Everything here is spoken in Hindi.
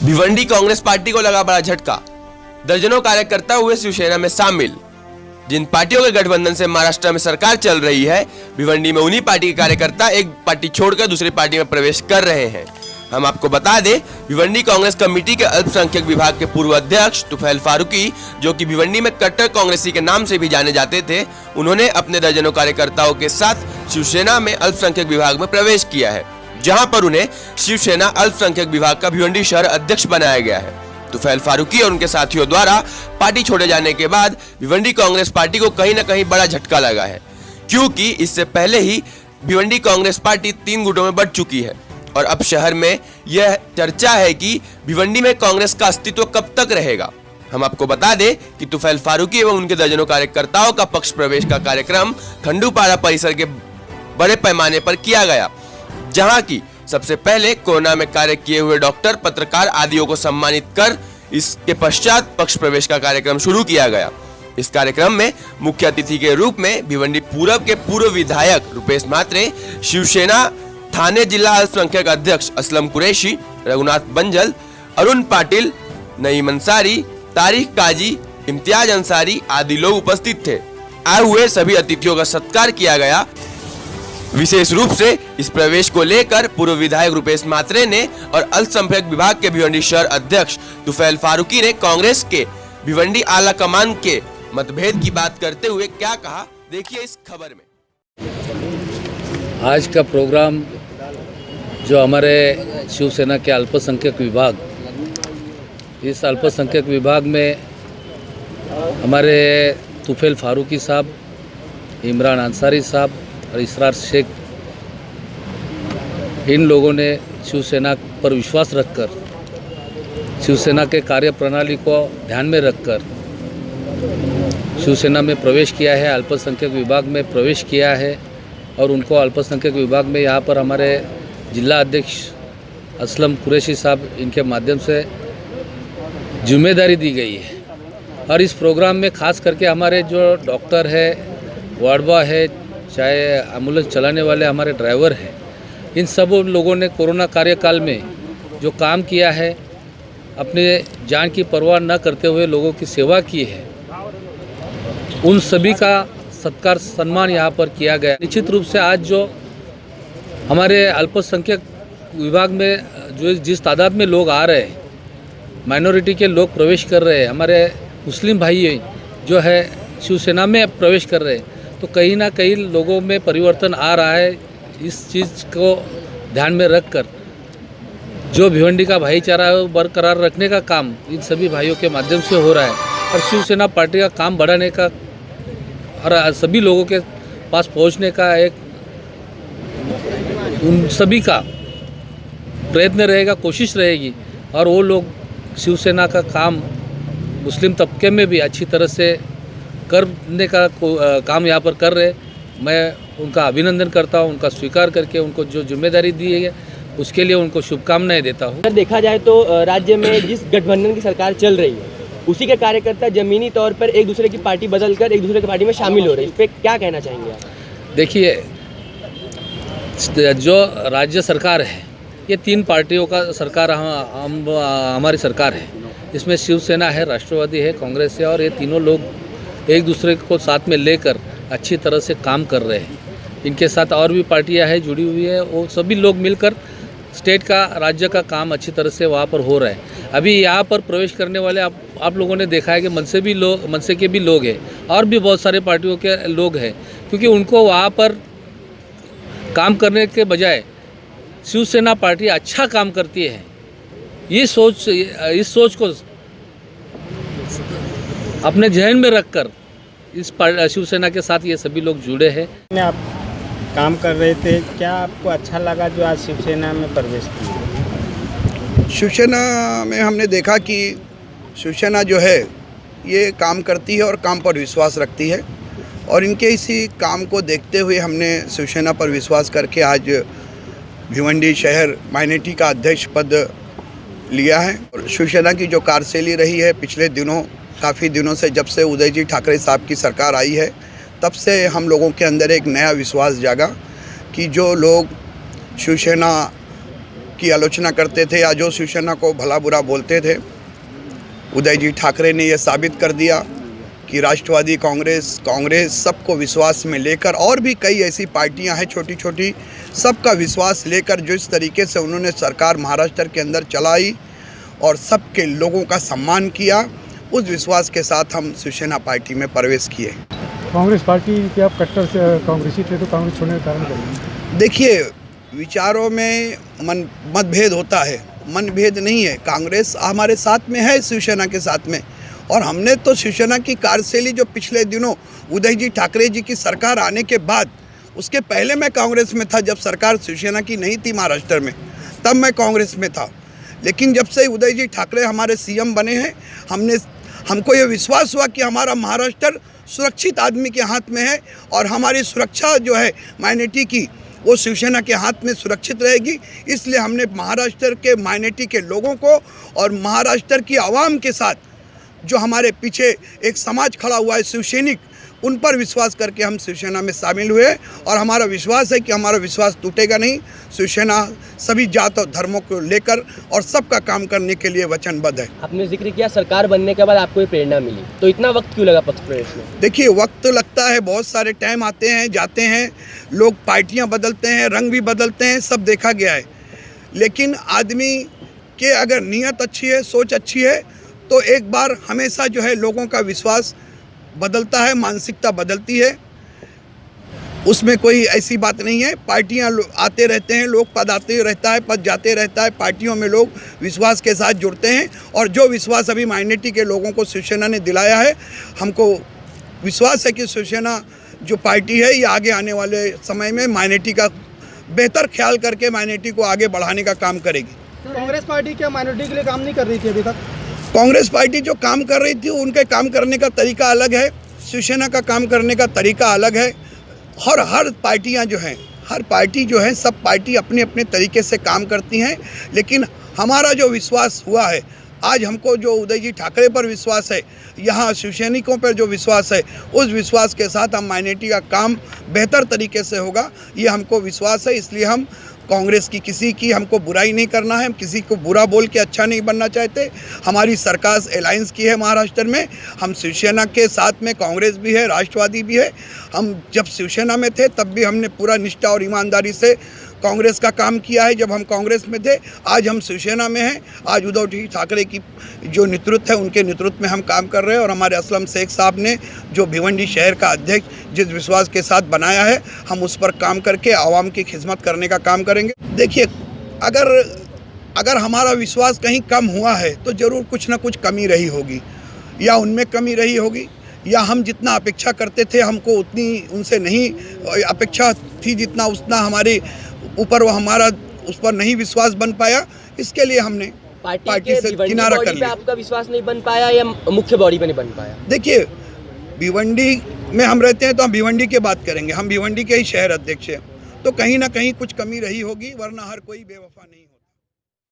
भिवंडी कांग्रेस पार्टी को लगा बड़ा झटका। दर्जनों कार्यकर्ता हुए शिवसेना में शामिल। जिन पार्टियों के गठबंधन से महाराष्ट्र में सरकार चल रही है, भिवंडी में उन्हीं पार्टी के कार्यकर्ता एक पार्टी छोड़कर दूसरी पार्टी में प्रवेश कर रहे हैं। हम आपको बता दें, भिवंडी कांग्रेस कमेटी के अल्पसंख्यक विभाग के पूर्व अध्यक्ष तुफैल फारूकी, जो कि भिवंडी में कट्टर कांग्रेसी के नाम से भी जाने जाते थे, उन्होंने अपने दर्जनों कार्यकर्ताओं के साथ शिवसेना में अल्पसंख्यक विभाग में प्रवेश किया है, जहां पर उन्हें शिवसेना अल्पसंख्यक विभाग का भिवंडी शहर अध्यक्ष बनाया गया है। तुफैल फारूकी और उनके साथियों द्वारा पार्टी छोड़े जाने के बाद भिवंडी कांग्रेस पार्टी को कहीं न कहीं बड़ा झटका लगा है, क्योंकि इससे पहले ही भिवंडी कांग्रेस पार्टी 3 गुटों में बंट चुकी है और अब शहर में यह चर्चा है कि भिवंडी में कांग्रेस का अस्तित्व कब तक रहेगा। हम आपको बता दें कि तुफैल फारूकी एवं उनके दर्जनों कार्यकर्ताओं का पक्ष प्रवेश का कार्यक्रम खंडूपाड़ा परिसर के बड़े पैमाने पर किया गया, जहां की सबसे पहले कोरोना में कार्य किए हुए डॉक्टर, पत्रकार आदियों को सम्मानित कर इसके पश्चात पक्ष प्रवेश का कार्यक्रम शुरू किया गया। इस कार्यक्रम में मुख्य अतिथि के रूप में भिवंडी पूरब के पूर्व विधायक रुपेश म्हात्रे, शिवसेना थाने जिला अल्पसंख्यक अध्यक्ष असलम कुरैशी, रघुनाथ बंजल, अरुण पाटिल, नईम अंसारी, तारिक काजी, इम्तियाज अंसारी आदि लोग उपस्थित थे। आए हुए सभी अतिथियों का सत्कार किया गया। विशेष रूप से इस प्रवेश को लेकर पूर्व विधायक रुपेश म्हात्रे ने और अल्पसंख्यक विभाग के भिवंडी शहर अध्यक्ष तुफैल फारूकी ने कांग्रेस के भिवंडी आला कमान के मतभेद की बात करते हुए क्या कहा, देखिए इस खबर में। आज का प्रोग्राम जो हमारे शिवसेना के अल्पसंख्यक विभाग, इस अल्पसंख्यक विभाग में हमारे तुफैल फारूकी साहब, इमरान अंसारी साहब और इसरार शेख, इन लोगों ने शिवसेना पर विश्वास रखकर, शिवसेना के कार्य प्रणाली को ध्यान में रखकर शिवसेना में प्रवेश किया है, अल्पसंख्यक विभाग में प्रवेश किया है और उनको अल्पसंख्यक विभाग में यहाँ पर हमारे जिला अध्यक्ष असलम कुरैशी साहब, इनके माध्यम से जिम्मेदारी दी गई है। और इस प्रोग्राम में खास करके हमारे जो डॉक्टर है, वार्ड बॉय है, चाहे एम्बुलेंस चलाने वाले हमारे ड्राइवर हैं, इन सब लोगों ने कोरोना कार्यकाल में जो काम किया है, अपने जान की परवाह न करते हुए लोगों की सेवा की है, उन सभी का सत्कार सम्मान यहाँ पर किया गया। निश्चित रूप से आज जो हमारे अल्पसंख्यक विभाग में जो जिस तादाद में लोग आ रहे हैं, माइनॉरिटी के लोग प्रवेश कर रहे हैं, हमारे मुस्लिम भाई जो है शिवसेना में प्रवेश कर रहे हैं, तो कहीं ना कहीं लोगों में परिवर्तन आ रहा है। इस चीज़ को ध्यान में रखकर जो भिवंडी का भाईचारा बरकरार रखने का काम इन सभी भाइयों के माध्यम से हो रहा है और शिवसेना पार्टी का काम बढ़ाने का और सभी लोगों के पास पहुंचने का एक उन सभी का प्रयत्न रहेगा, कोशिश रहेगी और वो लोग शिवसेना का काम मुस्लिम तबके में भी अच्छी तरह से करने का काम यहाँ पर कर रहे। मैं उनका अभिनंदन करता हूँ, उनका स्वीकार करके उनको जो जिम्मेदारी दी है उसके लिए उनको शुभकामनाएं देता हूँ। अगर देखा जाए तो राज्य में जिस गठबंधन की सरकार चल रही है, उसी के कार्यकर्ता जमीनी तौर पर एक दूसरे की पार्टी बदलकर एक दूसरे की पार्टी में शामिल हो रहे हैं, इस पर क्या कहना चाहेंगे आप? देखिए, जो राज्य सरकार है, ये 3 पार्टियों का सरकार हमारी सरकार है। इसमें शिवसेना है, राष्ट्रवादी है, कांग्रेस है और ये तीनों लोग एक दूसरे को साथ में लेकर अच्छी तरह से काम कर रहे हैं। इनके साथ और भी पार्टियां हैं जुड़ी हुई है, वो सभी लोग मिलकर स्टेट का, राज्य का काम अच्छी तरह से वहाँ पर हो रहा है। अभी यहाँ पर प्रवेश करने वाले आप लोगों ने देखा है कि मनसे के भी लोग हैं और भी बहुत सारे पार्टियों के लोग हैं, क्योंकि उनको वहाँ पर काम करने के बजाय शिवसेना पार्टी अच्छा काम करती है, इस सोच को अपने जहन में रखकर इस शिवसेना के साथ ये सभी लोग जुड़े हैं। आप काम कर रहे थे, क्या आपको अच्छा लगा जो आज शिवसेना में प्रवेश किया? शिवसेना में हमने देखा कि शिवसेना जो है ये काम करती है और काम पर विश्वास रखती है और इनके इसी काम को देखते हुए हमने शिवसेना पर विश्वास करके आज भिवंडी शहर माइनॉरिटी का अध्यक्ष पद लिया है। और शिवसेना की जो कार्यशैली रही है पिछले दिनों, काफ़ी दिनों से, जब से उदय जी ठाकरे साहब की सरकार आई है, तब से हम लोगों के अंदर एक नया विश्वास जागा कि जो लोग शिवसेना की आलोचना करते थे या जो शिवसेना को भला बुरा बोलते थे, उदय जी ठाकरे ने यह साबित कर दिया कि राष्ट्रवादी कांग्रेस सबको विश्वास में लेकर, और भी कई ऐसी पार्टियां हैं छोटी छोटी, सबका विश्वास लेकर जिस तरीके से उन्होंने सरकार महाराष्ट्र के अंदर चलाई और सबके लोगों का सम्मान किया, उस विश्वास के साथ हम शिवसेना पार्टी में प्रवेश किए। कांग्रेस पार्टी के आप कट्टर से कांग्रेसी थे, तो कांग्रेस छोड़ने का कारण क्या? देखिए, विचारों में मतभेद होता है, मनभेद नहीं है। कांग्रेस हमारे साथ में है, शिवसेना के साथ में, और हमने तो शिवसेना की कार्यशैली जो पिछले दिनों उदय जी ठाकरे जी की सरकार आने के बाद, उसके पहले मैं कांग्रेस में था, जब सरकार शिवसेना की नहीं थी महाराष्ट्र में, तब मैं कांग्रेस में था। लेकिन जब से उदय जी ठाकरे हमारे सीएम बने हैं, हमको ये विश्वास हुआ कि हमारा महाराष्ट्र सुरक्षित आदमी के हाथ में है और हमारी सुरक्षा जो है माइनॉरिटी की, वो शिवसेना के हाथ में सुरक्षित रहेगी। इसलिए हमने महाराष्ट्र के माइनॉरिटी के लोगों को और महाराष्ट्र की आवाम के साथ जो हमारे पीछे एक समाज खड़ा हुआ है शिवसैनिक, उन पर विश्वास करके हम शिवसेना में शामिल हुए और हमारा विश्वास है कि हमारा विश्वास टूटेगा नहीं। शिवसेना सभी जात और धर्मों को लेकर और सबका काम करने के लिए वचनबद्ध है। आपने जिक्र किया सरकार बनने के बाद आपको ये प्रेरणा मिली, तो इतना वक्त क्यों लगा पक्ष प्रवेश में? देखिए, वक्त तो लगता है, बहुत सारे टाइम आते हैं जाते हैं, लोग पार्टियां बदलते हैं, रंग भी बदलते हैं, सब देखा गया है। लेकिन आदमी के अगर नीयत अच्छी है, सोच अच्छी है, तो एक बार हमेशा जो है लोगों का विश्वास बदलता है, मानसिकता बदलती है, उसमें कोई ऐसी बात नहीं है। पार्टियां आते रहते हैं, लोग पद आते रहता है, पद जाते रहता है, पार्टियों में लोग विश्वास के साथ जुड़ते हैं, और जो विश्वास अभी माइनॉरिटी के लोगों को शिवसेना ने दिलाया है, हमको विश्वास है कि शिवसेना जो पार्टी है, ये आगे आने वाले समय में माइनॉरिटी का बेहतर ख्याल करके माइनॉरिटी को आगे बढ़ाने का काम करेगी। कांग्रेस पार्टी क्या माइनॉरिटी के लिए काम नहीं कर रही थी अभी तक? कांग्रेस पार्टी जो काम कर रही थी, उनके काम करने का तरीका अलग है, शिवसेना का काम करने का तरीका अलग है। और हर पार्टियां जो हैं, हर पार्टी जो है, सब पार्टी अपने अपने तरीके से काम करती हैं। लेकिन हमारा जो विश्वास हुआ है, आज हमको जो उदय जी ठाकरे पर विश्वास है, यहाँ शिवसैनिकों पर जो विश्वास है, उस विश्वास के साथ हम माइनॉरिटी का काम बेहतर तरीके से होगा, ये हमको विश्वास है। इसलिए हम कांग्रेस की किसी की हमको बुराई नहीं करना है, हम किसी को बुरा बोल के अच्छा नहीं बनना चाहते। हमारी सरकार अलायंस की है महाराष्ट्र में, हम शिवसेना के साथ में कांग्रेस भी है, राष्ट्रवादी भी है। हम जब शिवसेना में थे तब भी हमने पूरा निष्ठा और ईमानदारी से कांग्रेस का काम किया है, जब हम कांग्रेस में थे। आज हम शिवसेना में हैं, आज उद्धव जी ठाकरे की जो नेतृत्व है, उनके नेतृत्व में हम काम कर रहे हैं, और हमारे असलम शेख साहब ने जो भिवंडी शहर का अध्यक्ष जिस विश्वास के साथ बनाया है, हम उस पर काम करके आवाम की खिदमत करने का काम करेंगे। देखिए, अगर हमारा विश्वास कहीं कम हुआ है, तो ज़रूर कुछ ना कुछ कमी रही होगी, या उनमें कमी रही होगी, या हम जितना अपेक्षा करते थे हमको उतनी उनसे नहीं अपेक्षा थी, जितना उतना हमारे ऊपर वो हमारा उस पर नहीं विश्वास बन पाया। इसके लिए हमने पार्टी से किनारा कर लिया। आपका विश्वास नहीं बन पाया या मुख्य बॉडी पे नहीं बन पाया? देखिए, भिवंडी में हम रहते हैं तो हम भिवंडी की बात करेंगे, हम भिवंडी के ही शहर अध्यक्ष हैं, तो कहीं ना कहीं कुछ कमी रही होगी, वरना हर कोई बेवफा नहीं होगा।